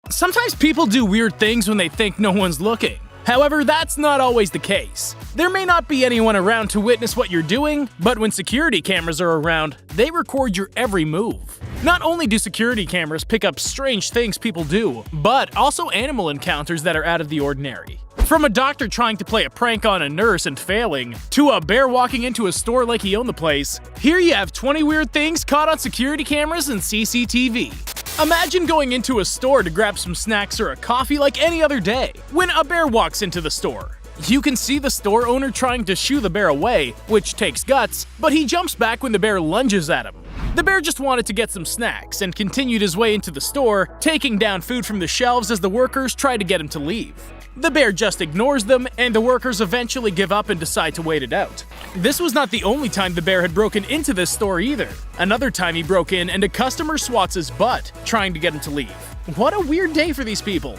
Sometimes people do weird things when they think no one's looking. However, that's not always the case. There may not be anyone around to witness what you're doing, but when security cameras are around, they record your every move. Not only do security cameras pick up strange things people do, but also animal encounters that are out of the ordinary. From a doctor trying to play a prank on a nurse and failing, to a bear walking into a store like he owned the place, here you have 20 weird things caught on security cameras and CCTV. Imagine going into a store to grab some snacks or a coffee like any other day, when a bear walks into the store. You can see the store owner trying to shoo the bear away, which takes guts, but he jumps back when the bear lunges at him. The bear just wanted to get some snacks and continued his way into the store, taking down food from the shelves as the workers try to get him to leave. The bear just ignores them, and the workers eventually give up and decide to wait it out. This was not the only time the bear had broken into this store either. Another time he broke in and a customer swats his butt, trying to get him to leave. What a weird day for these people.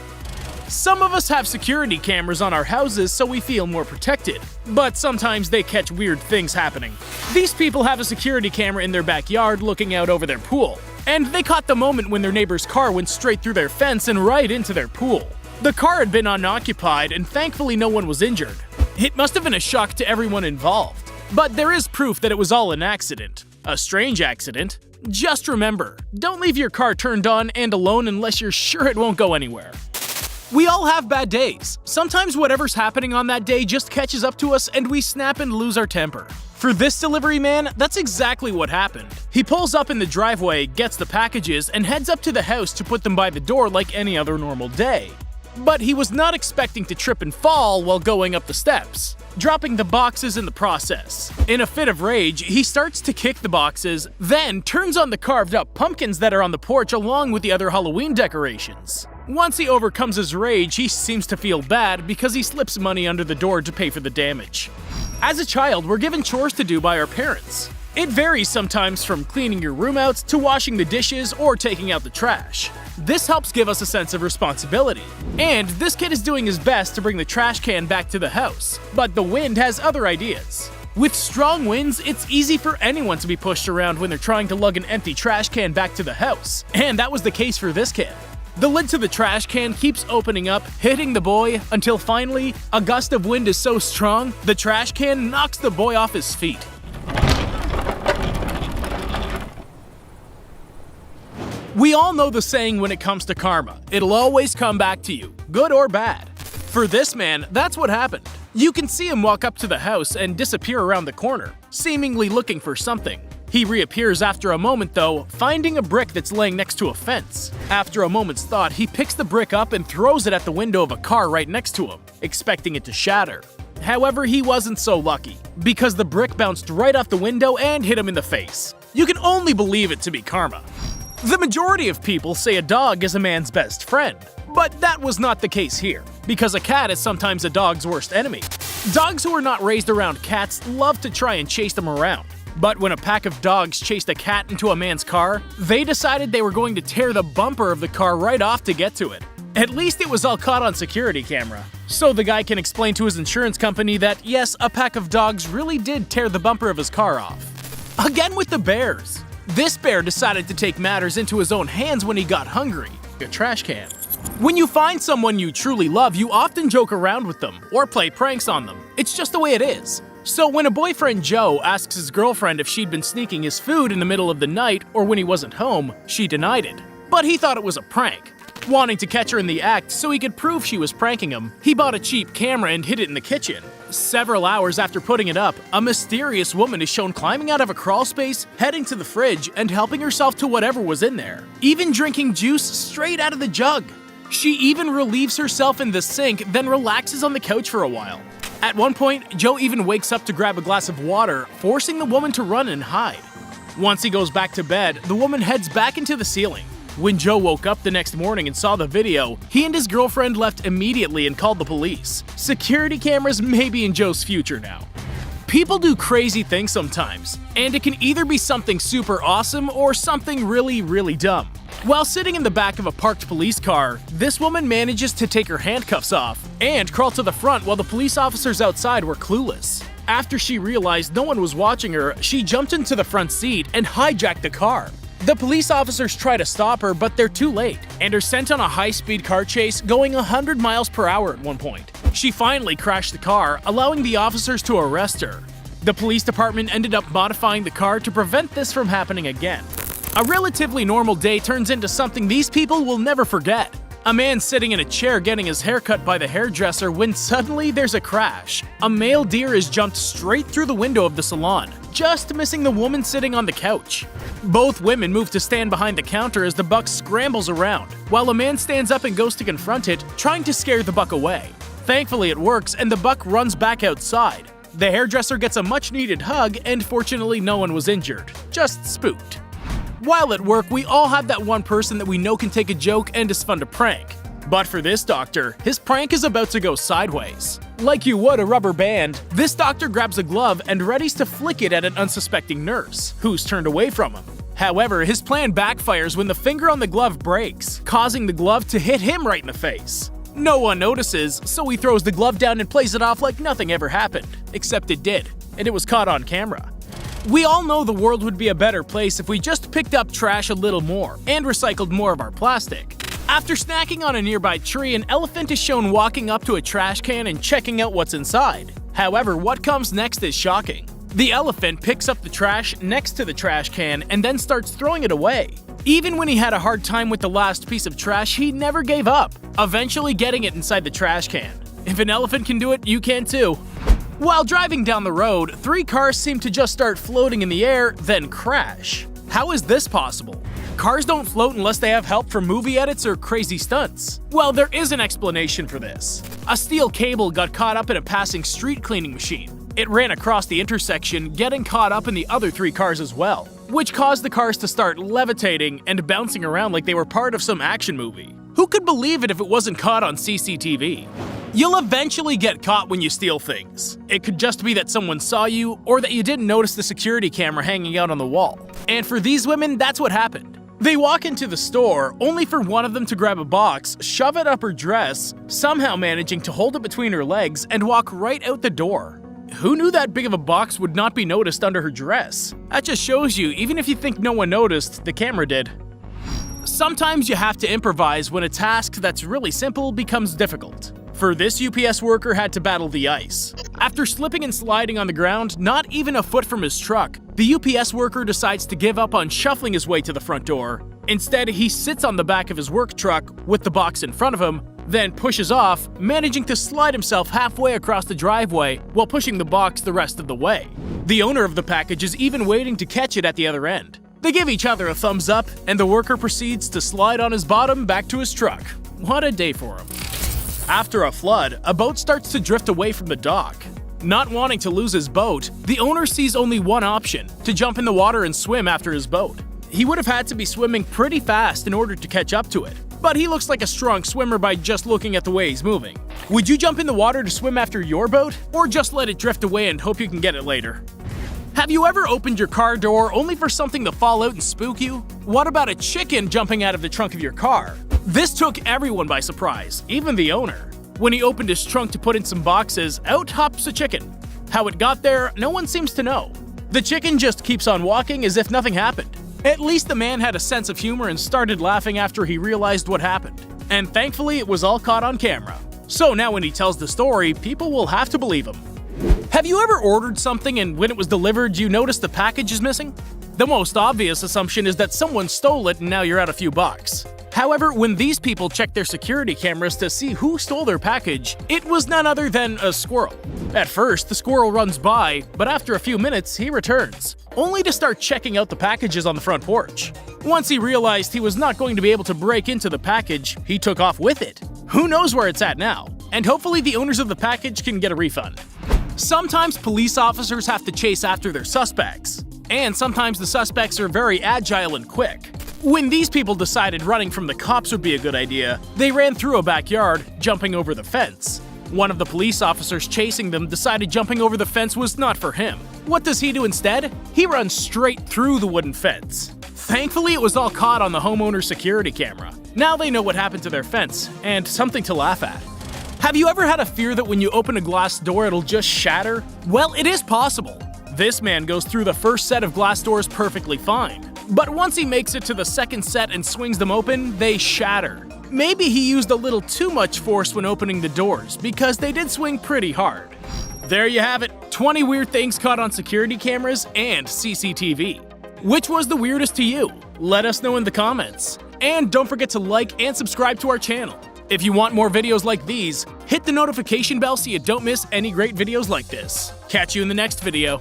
Some of us have security cameras on our houses so we feel more protected, but sometimes they catch weird things happening. These people have a security camera in their backyard looking out over their pool, and they caught the moment when their neighbor's car went straight through their fence and right into their pool. The car had been unoccupied and thankfully no one was injured. It must have been a shock to everyone involved, but there is proof that it was all an accident. A strange accident. Just remember, don't leave your car turned on and alone unless you're sure it won't go anywhere. We all have bad days. Sometimes whatever's happening on that day just catches up to us and we snap and lose our temper. For this delivery man, that's exactly what happened. He pulls up in the driveway, gets the packages, and heads up to the house to put them by the door like any other normal day. But he was not expecting to trip and fall while going up the steps, dropping the boxes in the process. In a fit of rage, he starts to kick the boxes, then turns on the carved up pumpkins that are on the porch along with the other Halloween decorations. Once he overcomes his rage, he seems to feel bad because he slips money under the door to pay for the damage. As a child, we're given chores to do by our parents. It varies sometimes from cleaning your room out to washing the dishes or taking out the trash. This helps give us a sense of responsibility. And this kid is doing his best to bring the trash can back to the house, but the wind has other ideas. With strong winds, it's easy for anyone to be pushed around when they're trying to lug an empty trash can back to the house, and that was the case for this kid. The lid to the trash can keeps opening up, hitting the boy, until finally, a gust of wind is so strong, the trash can knocks the boy off his feet. We all know the saying when it comes to karma, it'll always come back to you, good or bad. For this man, that's what happened. You can see him walk up to the house and disappear around the corner, seemingly looking for something. He reappears after a moment though, finding a brick that's laying next to a fence. After a moment's thought, he picks the brick up and throws it at the window of a car right next to him, expecting it to shatter. However, he wasn't so lucky, because the brick bounced right off the window and hit him in the face. You can only believe it to be karma. The majority of people say a dog is a man's best friend, but that was not the case here, because a cat is sometimes a dog's worst enemy. Dogs who are not raised around cats love to try and chase them around. But when a pack of dogs chased a cat into a man's car, they decided they were going to tear the bumper of the car right off to get to it. At least it was all caught on security camera. So the guy can explain to his insurance company that yes, a pack of dogs really did tear the bumper of his car off. Again with the bears. This bear decided to take matters into his own hands when he got hungry. A trash can. When you find someone you truly love, you often joke around with them or play pranks on them. It's just the way it is. So when a boyfriend Joe asks his girlfriend if she'd been sneaking his food in the middle of the night or when he wasn't home, she denied it. But he thought it was a prank. Wanting to catch her in the act so he could prove she was pranking him, he bought a cheap camera and hid it in the kitchen. Several hours after putting it up, a mysterious woman is shown climbing out of a crawl space, heading to the fridge, and helping herself to whatever was in there, even drinking juice straight out of the jug. She even relieves herself in the sink, then relaxes on the couch for a while. At one point, Joe even wakes up to grab a glass of water, forcing the woman to run and hide. Once he goes back to bed, the woman heads back into the ceiling. When Joe woke up the next morning and saw the video, he and his girlfriend left immediately and called the police. Security cameras may be in Joe's future now. People do crazy things sometimes, and it can either be something super awesome or something really, really dumb. While sitting in the back of a parked police car, this woman manages to take her handcuffs off and crawl to the front while the police officers outside were clueless. After she realized no one was watching her, she jumped into the front seat and hijacked the car. The police officers try to stop her, but they're too late, and are sent on a high-speed car chase going 100 miles per hour at one point. She finally crashed the car, allowing the officers to arrest her. The police department ended up modifying the car to prevent this from happening again. A relatively normal day turns into something these people will never forget. A man sitting in a chair getting his hair cut by the hairdresser when suddenly there's a crash. A male deer is jumped straight through the window of the salon, just missing the woman sitting on the couch. Both women move to stand behind the counter as the buck scrambles around, while a man stands up and goes to confront it, trying to scare the buck away. Thankfully it works and the buck runs back outside. The hairdresser gets a much-needed hug and fortunately no one was injured, just spooked. While at work, we all have that one person that we know can take a joke and is fun to prank. But for this doctor, his prank is about to go sideways. Like you would a rubber band, this doctor grabs a glove and readies to flick it at an unsuspecting nurse, who's turned away from him. However, his plan backfires when the finger on the glove breaks, causing the glove to hit him right in the face. No one notices, so he throws the glove down and plays it off like nothing ever happened, except it did, and it was caught on camera. We all know the world would be a better place if we just picked up trash a little more and recycled more of our plastic. After snacking on a nearby tree, an elephant is shown walking up to a trash can and checking out what's inside. However, what comes next is shocking. The elephant picks up the trash next to the trash can and then starts throwing it away. Even when he had a hard time with the last piece of trash, he never gave up, eventually getting it inside the trash can. If an elephant can do it, you can too. While driving down the road, 3 cars seem to just start floating in the air, then crash. How is this possible? Cars don't float unless they have help from movie edits or crazy stunts. Well, there is an explanation for this. A steel cable got caught up in a passing street cleaning machine. It ran across the intersection, getting caught up in the other 3 cars as well, which caused the cars to start levitating and bouncing around like they were part of some action movie. Who could believe it if it wasn't caught on CCTV? You'll eventually get caught when you steal things. It could just be that someone saw you, or that you didn't notice the security camera hanging out on the wall. And for these women, that's what happened. They walk into the store, only for one of them to grab a box, shove it up her dress, somehow managing to hold it between her legs, and walk right out the door. Who knew that big of a box would not be noticed under her dress? That just shows you, even if you think no one noticed, the camera did. Sometimes you have to improvise when a task that's really simple becomes difficult. For this UPS worker had to battle the ice. After slipping and sliding on the ground, not even a foot from his truck, the UPS worker decides to give up on shuffling his way to the front door. Instead, he sits on the back of his work truck with the box in front of him, then pushes off, managing to slide himself halfway across the driveway while pushing the box the rest of the way. The owner of the package is even waiting to catch it at the other end. They give each other a thumbs up, and the worker proceeds to slide on his bottom back to his truck. What a day for him. After a flood, a boat starts to drift away from the dock. Not wanting to lose his boat, the owner sees only one option: to jump in the water and swim after his boat. He would have had to be swimming pretty fast in order to catch up to it, but he looks like a strong swimmer by just looking at the way he's moving. Would you jump in the water to swim after your boat, or just let it drift away and hope you can get it later? Have you ever opened your car door only for something to fall out and spook you? What about a chicken jumping out of the trunk of your car? This took everyone by surprise, even the owner. When he opened his trunk to put in some boxes, out hops a chicken. How it got there, no one seems to know. The chicken just keeps on walking as if nothing happened. At least the man had a sense of humor and started laughing after he realized what happened. And thankfully, it was all caught on camera. So now when he tells the story, people will have to believe him. Have you ever ordered something and when it was delivered, you noticed the package is missing? The most obvious assumption is that someone stole it and now you're out a few bucks. However, when these people checked their security cameras to see who stole their package, it was none other than a squirrel. At first, the squirrel runs by, but after a few minutes, he returns, only to start checking out the packages on the front porch. Once he realized he was not going to be able to break into the package, he took off with it. Who knows where it's at now? And hopefully the owners of the package can get a refund. Sometimes police officers have to chase after their suspects, and sometimes the suspects are very agile and quick. When these people decided running from the cops would be a good idea, they ran through a backyard, jumping over the fence. One of the police officers chasing them decided jumping over the fence was not for him. What does he do instead? He runs straight through the wooden fence. Thankfully, it was all caught on the homeowner's security camera. Now they know what happened to their fence, and something to laugh at. Have you ever had a fear that when you open a glass door it'll just shatter? Well, it is possible. This man goes through the first set of glass doors perfectly fine. But once he makes it to the second set and swings them open, they shatter. Maybe he used a little too much force when opening the doors, because they did swing pretty hard. There you have it, 20 weird things caught on security cameras and CCTV. Which was the weirdest to you? Let us know in the comments. And don't forget to like and subscribe to our channel. If you want more videos like these, hit the notification bell so you don't miss any great videos like this. Catch you in the next video.